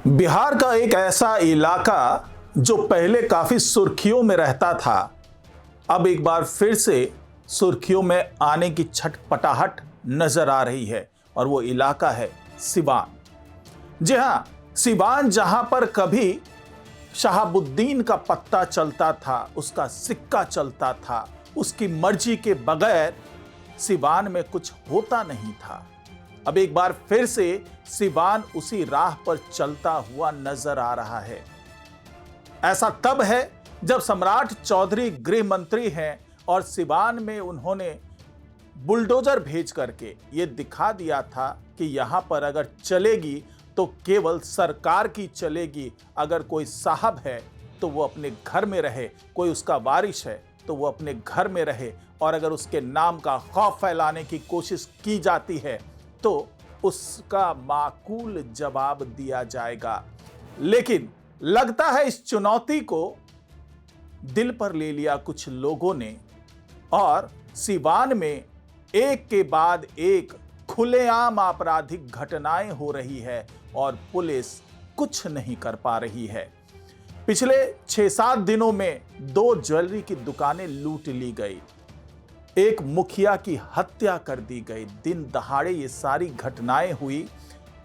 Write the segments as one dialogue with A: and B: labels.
A: बिहार का एक ऐसा इलाका जो पहले काफी सुर्खियों में रहता था, अब एक बार फिर से सुर्खियों में आने की छटपटाहट नजर आ रही है और वो इलाका है सिवान। जी हां, सिवान जहां पर कभी शहाबुद्दीन का पत्ता चलता था, उसका सिक्का चलता था, उसकी मर्जी के बगैर सिवान में कुछ होता नहीं था। अब एक बार फिर से सिवान उसी राह पर चलता हुआ नजर आ रहा है। ऐसा तब है जब सम्राट चौधरी गृह मंत्री हैं और सिवान में उन्होंने बुलडोजर भेज करके यह दिखा दिया था कि यहां पर अगर चलेगी तो केवल सरकार की चलेगी, अगर कोई साहब है तो वो अपने घर में रहे, कोई उसका वारिश है तो वो अपने घर में रहे, और अगर उसके नाम का खौफ फैलाने की कोशिश की जाती है तो उसका माकूल जवाब दिया जाएगा। लेकिन लगता है इस चुनौती को दिल पर ले लिया कुछ लोगों ने और सिवान में एक के बाद एक खुलेआम आपराधिक घटनाएं हो रही है और पुलिस कुछ नहीं कर पा रही है। पिछले 6-7 दिनों में 2 ज्वेलरी की दुकानें लूट ली गई, एक मुखिया की हत्या कर दी गई, दिन दहाड़े ये सारी घटनाएं हुई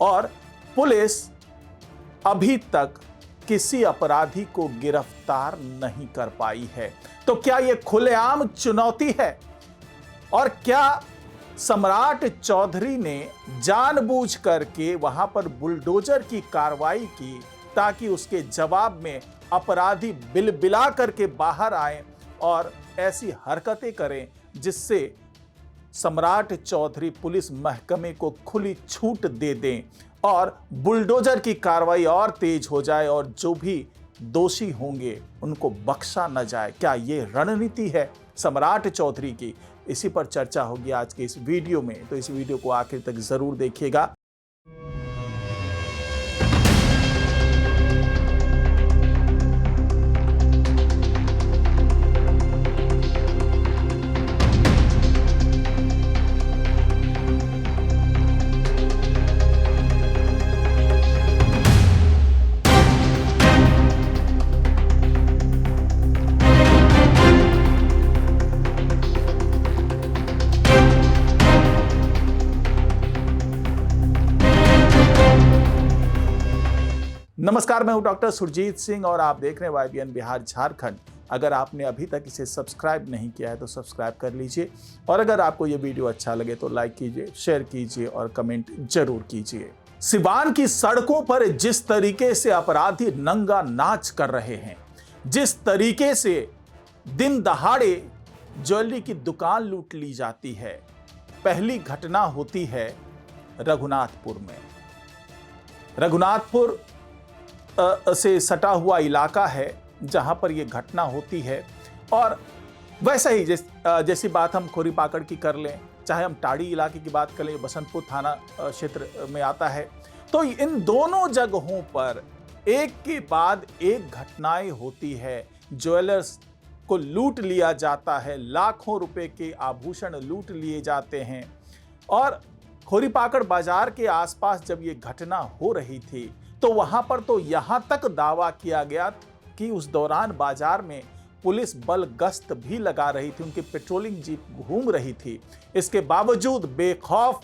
A: और पुलिस अभी तक किसी अपराधी को गिरफ्तार नहीं कर पाई है। तो क्या ये खुलेआम चुनौती है और क्या सम्राट चौधरी ने जानबूझ करके वहां पर बुलडोजर की कार्रवाई की ताकि उसके जवाब में अपराधी बिलबिला करके बाहर आए और ऐसी हरकतें करें जिससे सम्राट चौधरी पुलिस महकमे को खुली छूट दे दें और बुलडोजर की कार्रवाई और तेज हो जाए और जो भी दोषी होंगे उनको बख्शा न जाए? क्या ये रणनीति है सम्राट चौधरी की? इसी पर चर्चा होगी आज के इस वीडियो में, तो इस वीडियो को आखिर तक जरूर देखिएगा। नमस्कार, मैं हूं डॉक्टर सुरजीत सिंह और आप देख रहे हैं YBN बिहार झारखंड। अगर आपने अभी तक इसे सब्सक्राइब नहीं किया है तो सब्सक्राइब कर लीजिए और अगर आपको ये वीडियो अच्छा लगे तो लाइक कीजिए, शेयर कीजिए और कमेंट जरूर कीजिए। सिवान की सड़कों पर जिस तरीके से अपराधी नंगा नाच कर रहे हैं, जिस तरीके से दिन दहाड़े ज्वेलरी की दुकान लूट ली जाती है, पहली घटना होती है रघुनाथपुर में। रघुनाथपुर से सटा हुआ इलाका है जहां पर यह घटना होती है और वैसा ही जैसी बात हम खोरीपाकड़ की कर लें, चाहे हम टाड़ी इलाके की बात कर लें, बसंतपुर थाना क्षेत्र में आता है, तो इन दोनों जगहों पर एक के बाद एक घटनाएं होती है। ज्वेलर्स को लूट लिया जाता है, लाखों रुपए के आभूषण लूट लिए जाते हैं। और खोरीपाकड़ बाजार के आसपास जब ये घटना हो रही थी तो वहां पर तो यहां तक दावा किया गया कि उस दौरान बाजार में पुलिस बल गश्त भी लगा रही थी, उनकी पेट्रोलिंग जीप घूम रही थी। इसके बावजूद बेखौफ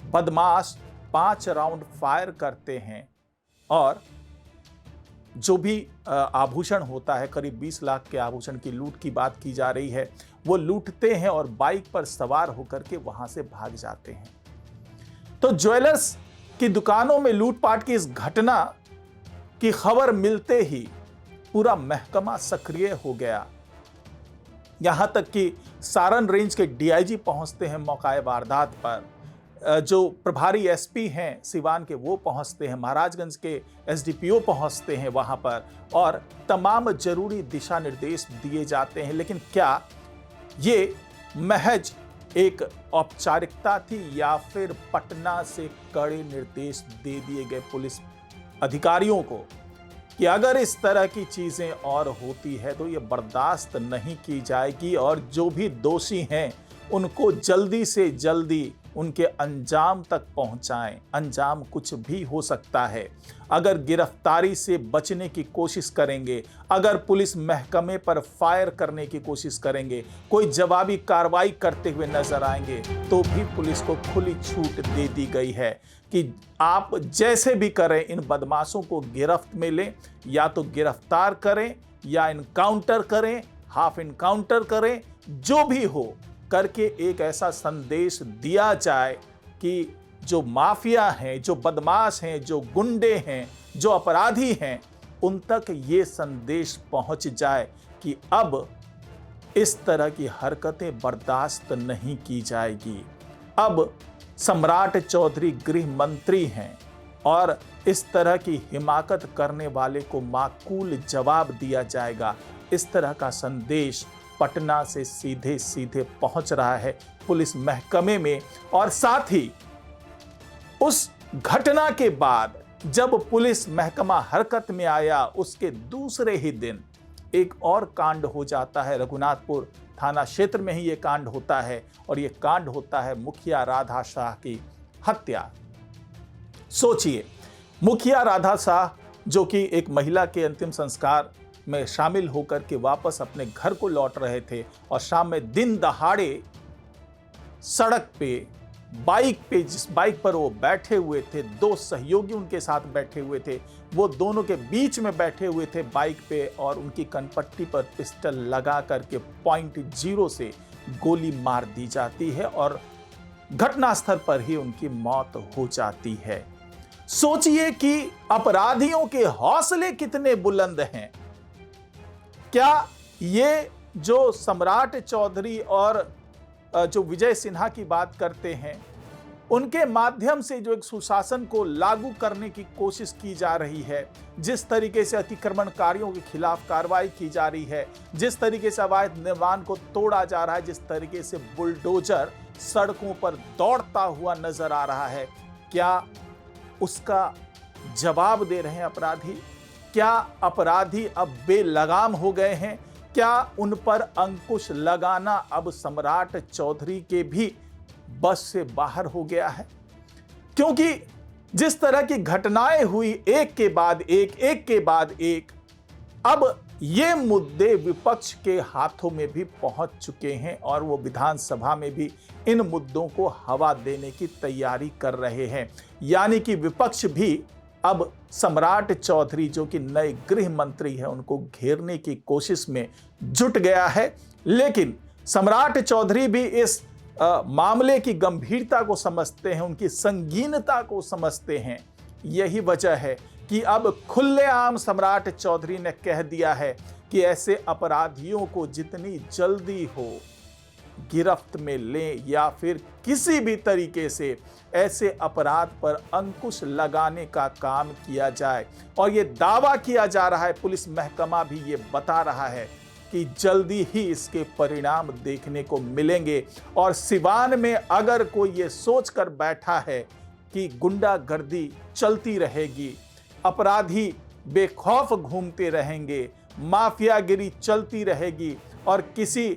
A: बदमाश 5 राउंड फायर करते हैं और जो भी आभूषण होता है, करीब 20 लाख के आभूषण की लूट की बात की जा रही है, वो लूटते हैं और बाइक पर सवार होकर के वहां से भाग जाते हैं। तो ज्वेलर्स की दुकानों में लूटपाट की इस घटना की खबर मिलते ही पूरा महकमा सक्रिय हो गया। यहां तक कि सारण रेंज के DIG पहुंचते हैं मौकाए वारदात पर, जो प्रभारी SP हैं सिवान के वो पहुंचते हैं, महाराजगंज के SDPO पहुंचते हैं वहां पर और तमाम जरूरी दिशा निर्देश दिए जाते हैं। लेकिन क्या ये महज एक औपचारिकता थी या फिर पटना से कड़े निर्देश दे दिए गए पुलिस अधिकारियों को कि अगर इस तरह की चीजें और होती है तो ये बर्दाश्त नहीं की जाएगी और जो भी दोषी हैं उनको जल्दी से जल्दी उनके अंजाम तक पहुंचाएं। अंजाम कुछ भी हो सकता है। अगर गिरफ्तारी से बचने की कोशिश करेंगे, अगर पुलिस महकमे पर फायर करने की कोशिश करेंगे, कोई जवाबी कार्रवाई करते हुए नजर आएंगे, तो भी पुलिस को खुली छूट दे दी गई है कि आप जैसे भी करें इन बदमाशों को गिरफ्त में लें, या तो गिरफ्तार करें या इनकाउंटर करें, हाफ इनकाउंटर करें, जो भी हो करके एक ऐसा संदेश दिया जाए कि जो माफिया हैं, जो बदमाश हैं, जो गुंडे हैं, जो अपराधी हैं, उन तक ये संदेश पहुंच जाए कि अब इस तरह की हरकतें बर्दाश्त नहीं की जाएगी। अब सम्राट चौधरी गृह मंत्री हैं और इस तरह की हिमाकत करने वाले को माकूल जवाब दिया जाएगा। इस तरह का संदेश पटना से सीधे सीधे पहुंच रहा है पुलिस महकमे में। और साथ ही उस घटना के बाद जब पुलिस महकमा हरकत में आया, उसके दूसरे ही दिन एक और कांड हो जाता है। रघुनाथपुर थाना क्षेत्र में ही ये कांड होता है और ये कांड होता है मुखिया राधा शाह की हत्या। सोचिए, मुखिया राधा शाह जो कि एक महिला के अंतिम संस्कार में शामिल होकर के वापस अपने घर को लौट रहे थे और शाम में दिन दहाड़े सड़क पे जिस बाइक पर वो बैठे हुए थे, दो सहयोगी उनके साथ बैठे हुए थे, वो दोनों के बीच में बैठे हुए थे बाइक पे और उनकी कनपट्टी पर पिस्टल लगा करके .0 से गोली मार दी जाती है और घटनास्थल पर ही उनकी मौत हो जाती है। सोचिए कि अपराधियों के हौसले कितने बुलंद हैं। क्या ये जो सम्राट चौधरी और जो विजय सिन्हा की बात करते हैं, उनके माध्यम से जो एक सुशासन को लागू करने की कोशिश की जा रही है, जिस तरीके से अतिक्रमणकारियों के खिलाफ कार्रवाई की जा रही है, जिस तरीके से अवैध निर्माण को तोड़ा जा रहा है, जिस तरीके से बुलडोजर सड़कों पर दौड़ता हुआ नजर आ रहा है, क्या उसका जवाब दे रहे हैं अपराधी? क्या अपराधी अब बेलगाम हो गए हैं? क्या उन पर अंकुश लगाना अब सम्राट चौधरी के भी बस से बाहर हो गया है? क्योंकि जिस तरह की घटनाएं हुई एक के बाद एक, अब ये मुद्दे विपक्ष के हाथों में भी पहुंच चुके हैं और वो विधानसभा में भी इन मुद्दों को हवा देने की तैयारी कर रहे हैं। यानी कि विपक्ष भी अब सम्राट चौधरी जो कि नए गृह मंत्री हैं, उनको घेरने की कोशिश में जुट गया है। लेकिन सम्राट चौधरी भी इस मामले की गंभीरता को समझते हैं, उनकी संगीनता को समझते हैं। यही वजह है कि अब खुलेआम सम्राट चौधरी ने कह दिया है कि ऐसे अपराधियों को जितनी जल्दी हो गिरफ्त में लें या फिर किसी भी तरीके से ऐसे अपराध पर अंकुश लगाने का काम किया जाए। और ये दावा किया जा रहा है, पुलिस महकमा भी ये बता रहा है कि जल्दी ही इसके परिणाम देखने को मिलेंगे। और सिवान में अगर कोई ये सोच कर बैठा है कि गुंडागर्दी चलती रहेगी, अपराधी बेखौफ घूमते रहेंगे, माफियागिरी चलती रहेगी और किसी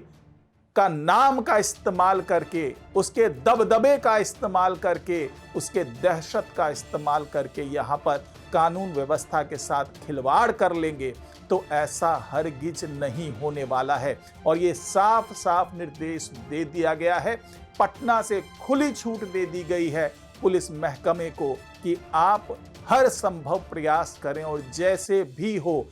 A: का नाम का इस्तेमाल करके, उसके दबदबे का इस्तेमाल करके, उसके दहशत का इस्तेमाल करके यहाँ पर कानून व्यवस्था के साथ खिलवाड़ कर लेंगे, तो ऐसा हरगिज नहीं होने वाला है। और ये साफ साफ निर्देश दे दिया गया है, पटना से खुली छूट दे दी गई है पुलिस महकमे को कि आप हर संभव प्रयास करें और जैसे भी हो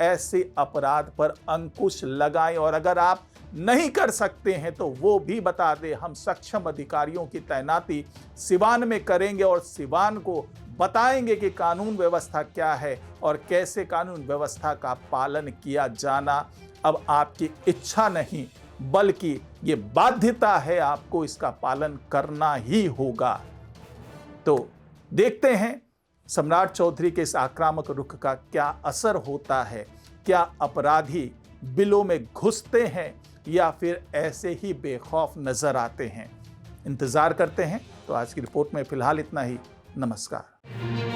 A: ऐसे अपराध पर अंकुश लगाएं। और अगर आप नहीं कर सकते हैं तो वो भी बता दें, हम सक्षम अधिकारियों की तैनाती सिवान में करेंगे और सिवान को बताएंगे कि कानून व्यवस्था क्या है और कैसे कानून व्यवस्था का पालन किया जाना अब आपकी इच्छा नहीं बल्कि ये बाध्यता है, आपको इसका पालन करना ही होगा। तो देखते हैं सम्राट चौधरी के इस आक्रामक रुख का क्या असर होता है। क्या अपराधी बिलों में घुसते हैं या फिर ऐसे ही बेखौफ नजर आते हैं? इंतजार करते हैं। तो आज की रिपोर्ट में फिलहाल इतना ही। नमस्कार।